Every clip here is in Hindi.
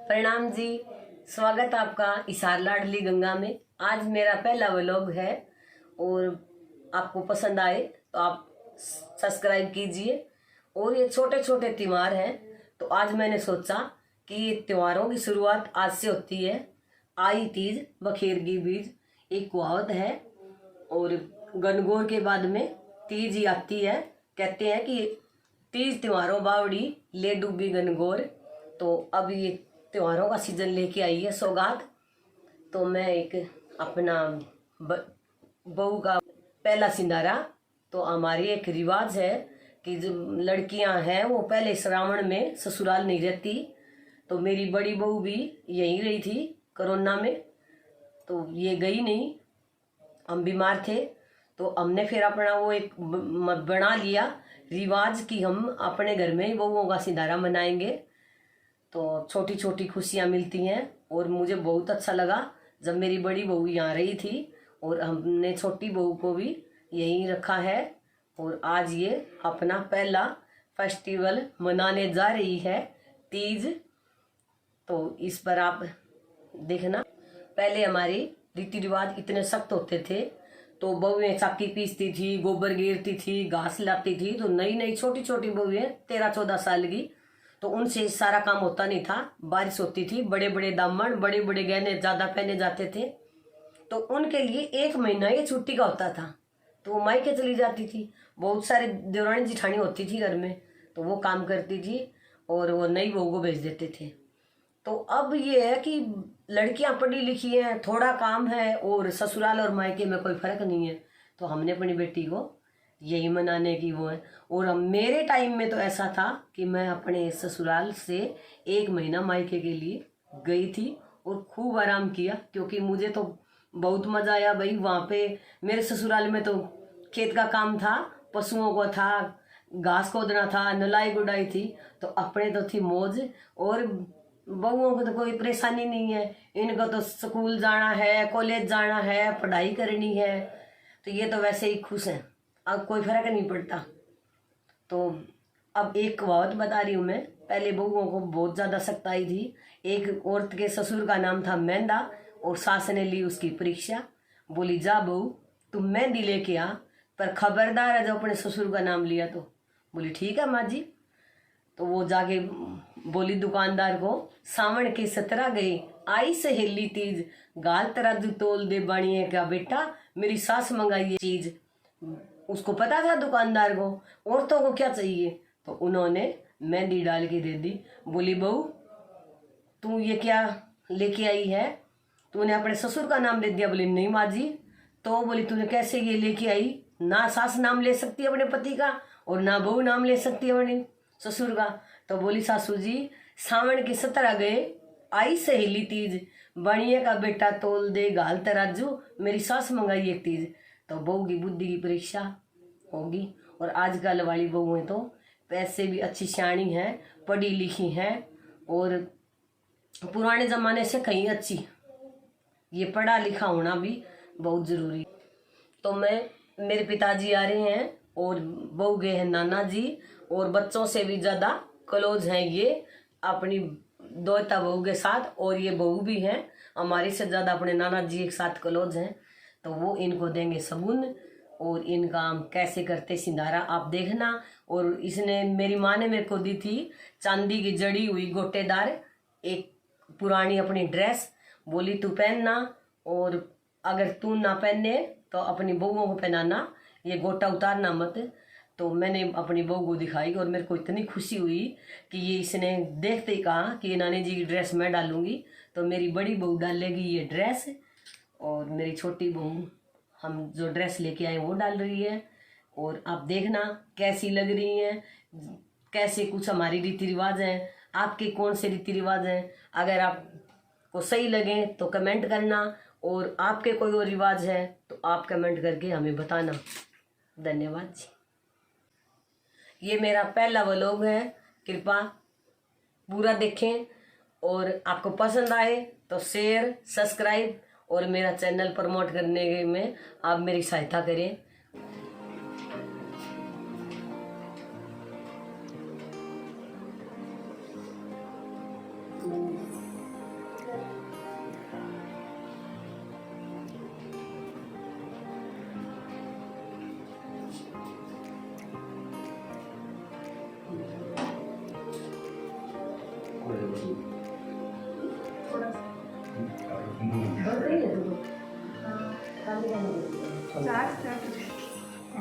प्रणाम जी। स्वागत आपका इसार लाडली गंगा में। आज मेरा पहला व्लॉग है और आपको पसंद आए तो आप सब्सक्राइब कीजिए। और ये छोटे छोटे त्योहार हैं तो आज मैंने सोचा कि ये त्योहारों की शुरुआत आज से होती है। आई तीज बखेरगी बीज एक कहावत है और गणगौर के बाद में तीज ही आती है। कहते हैं कि तीज त्योहारों बावड़ी ले डूबी गणगौर। तो अब ये त्योहारों का सीजन लेके आई है सौगात। तो मैं एक अपना बहू का पहला सिंधारा। तो हमारी एक रिवाज है कि जो लड़कियां हैं वो पहले श्रावण में ससुराल नहीं रहती। तो मेरी बड़ी बहू भी यहीं रही थी कोरोना में, तो ये गई नहीं। हम बीमार थे तो हमने फिर अपना वो एक बना लिया रिवाज कि हम अपने घर में बहुओं का सिंधारा मनाएंगे। तो छोटी छोटी खुशियाँ मिलती हैं और मुझे बहुत अच्छा लगा जब मेरी बड़ी बहू यहाँ रही थी और हमने छोटी बहू को भी यहीं रखा है। और आज ये अपना पहला फेस्टिवल मनाने जा रही है तीज। तो इस पर आप देखना। पहले हमारे रीति रिवाज इतने सख्त होते थे तो बहुएं चाकी पीसती थी, गोबर गिरती थी, घास लाती थी। तो नई नई छोटी छोटी बहुएं 13-14 साल की, तो उनसे सारा काम होता नहीं था। बारिश होती थी, बड़े बड़े दामन बड़े बड़े गहने ज्यादा पहने जाते थे। तो उनके लिए 1 महीना ये छुट्टी का होता था तो वो मायके चली जाती थी। बहुत सारे देवरानी जिठानी होती थी घर में तो वो काम करती थी और वो नई बहू को भेज देते थे। तो अब ये है कि लड़कियां पढ़ी लिखी हैं, थोड़ा काम है और ससुराल और मायके में कोई फर्क नहीं है। तो हमने अपनी बेटी को यही मनाने की वो है। और हम मेरे टाइम में तो ऐसा था कि मैं अपने ससुराल से 1 महीना मायके के लिए गई थी और खूब आराम किया, क्योंकि मुझे तो बहुत मजा आया भाई वहाँ पे। मेरे ससुराल में तो खेत का काम था, पशुओं को था, घास खोदना था, नलाई गुड़ाई थी। तो अपने तो थी मौज। और बहुओं को तो कोई परेशानी नहीं है, इनको तो स्कूल जाना है, कॉलेज जाना है, पढ़ाई करनी है। तो ये तो वैसे ही खुश हैं, अब कोई फर्क नहीं पड़ता। तो अब एक कहावत बता रही हूँ मैं। पहले बहुओं को बहुत ज़्यादा सख्ताई थी। एक औरत के ससुर का नाम था मेहंदा और सास ने ली उसकी परीक्षा। बोली जा बहू तुम मेहंदी लेके आ, पर खबरदार है जब अपने ससुर का नाम लिया तो। बोली ठीक है माँ जी। तो वो जाके बोली दुकानदार को सावन की 17 गई आई सहेली तीज, गाल तराजू तोल दे बाणिए का बेटा मेरी सास मंगाई ये चीज। उसको पता था दुकानदार को औरतों को क्या चाहिए, तो उन्होंने मेहंदी डाल के दे दी। बोली बहू तू ये क्या लेके आई है, तूने अपने ससुर का नाम ले दिया। बोली नहीं माँ जी। तो बोली तूने कैसे ये लेके आई, ना सास नाम ले सकती है अपने पति का और ना बहू नाम ले सकती है अपने ससुर का। तो बोली सासू जी सावन की 17 गए आई सहेली तीज, बणिए का बेटा तोल दे गाल तराजू मेरी सास मंगाई एक तीज। तो बहू की बुद्धि की परीक्षा होगी। और आजकल वाली बहुएं तो पैसे भी अच्छी सियाणी हैं, पढ़ी लिखी हैं और पुराने जमाने से कहीं अच्छी। ये पढ़ा लिखा होना भी बहुत जरूरी। तो मेरे पिताजी आ रहे हैं और बहू गए हैं नाना जी, और बच्चों से भी ज्यादा क्लोज हैं ये अपनी दोता बहू के साथ। और ये बहू भी हैं हमारी से ज्यादा अपने नाना जी के साथ क्लोज हैं। तो वो इनको देंगे सगुन और इनका हम कैसे करते सिंधारा आप देखना। और इसने मेरी माँ ने मेरे को दी थी चांदी की जड़ी हुई गोटेदार एक पुरानी अपनी ड्रेस। बोली तू पहनना और अगर तू ना पहने तो अपनी बहुओं को पहनाना, ये गोटा उतारना मत। तो मैंने अपनी बहू को दिखाई और मेरे को इतनी खुशी हुई कि ये इसने देखते ही कहा कि नानी जी की ड्रेस मैं डालूंगी। तो मेरी बड़ी बहू डालेगी ये ड्रेस और मेरी छोटी बहू हम जो ड्रेस लेके आए वो डाल रही है। और आप देखना कैसी लग रही हैं, कैसे कुछ हमारी रीति रिवाज हैं, आपके कौन से रीति रिवाज हैं। अगर आपको सही लगे तो कमेंट करना, और आपके कोई और रिवाज है तो आप कमेंट करके हमें बताना। धन्यवाद जी। ये मेरा पहला व्लॉग है, कृपया पूरा देखें और आपको पसंद आए तो शेयर सब्सक्राइब और मेरा चैनल प्रमोट करने में आप मेरी सहायता करें।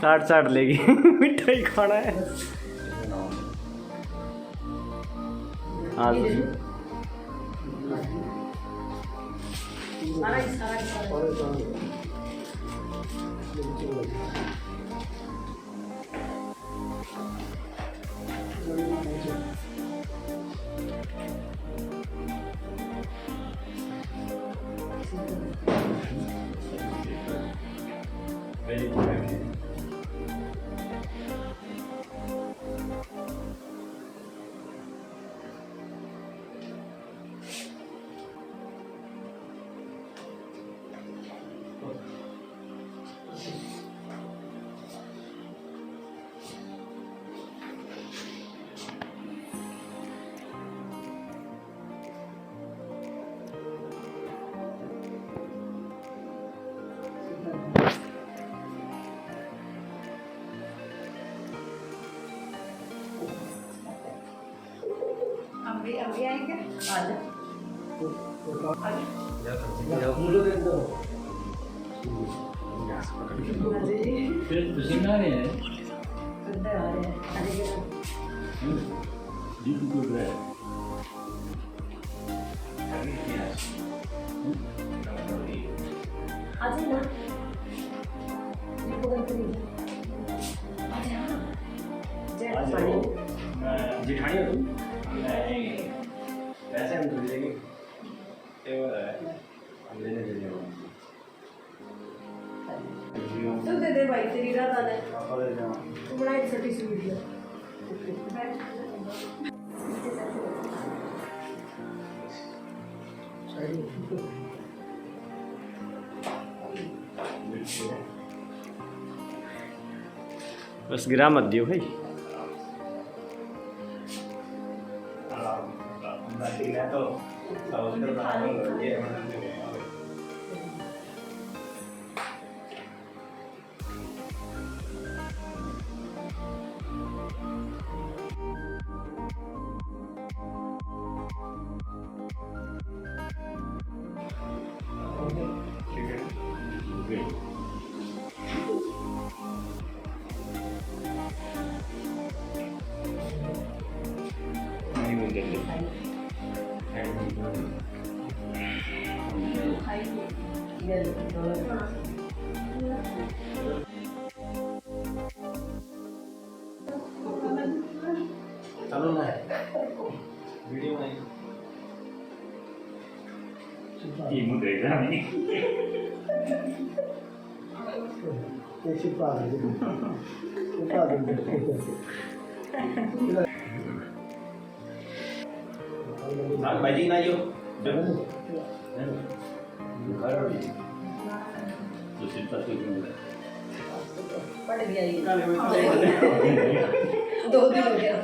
चाट चाट लेगी मिठाई खाना है आज अभी आएंगे आज जिठानी हो तुम वैसे हम खरीद लेंगे हम लेने दे देंगे तू दे दे भाई तेरी रात आने तू बनाई छोटी सी वीडियो बस गिरा मत दियो भाई चलो ना वीडियो में ये मुझे नहीं कैसे पार भाई ना यो पड़ गया ये 2 दिन हो गया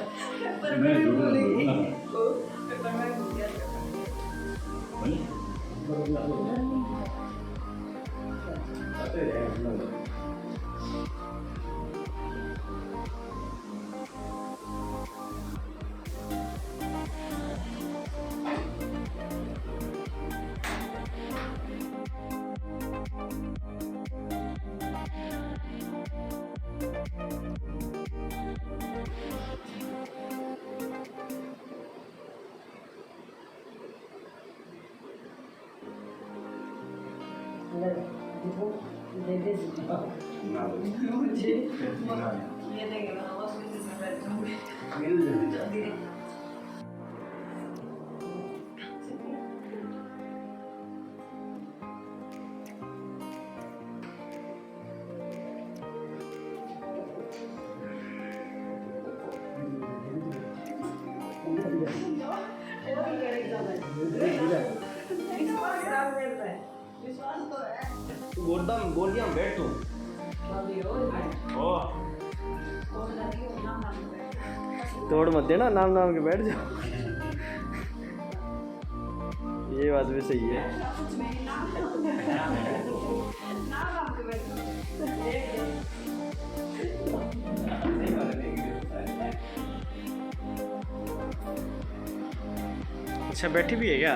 दे दे ये देंगे ना हॉस्पिटल में बैठ जाऊंगी गोलियां बैठ तू तोड़ मत देना नाम नाम के बैठ जाओ ये बात भी सही है अच्छा बैठी भी है क्या?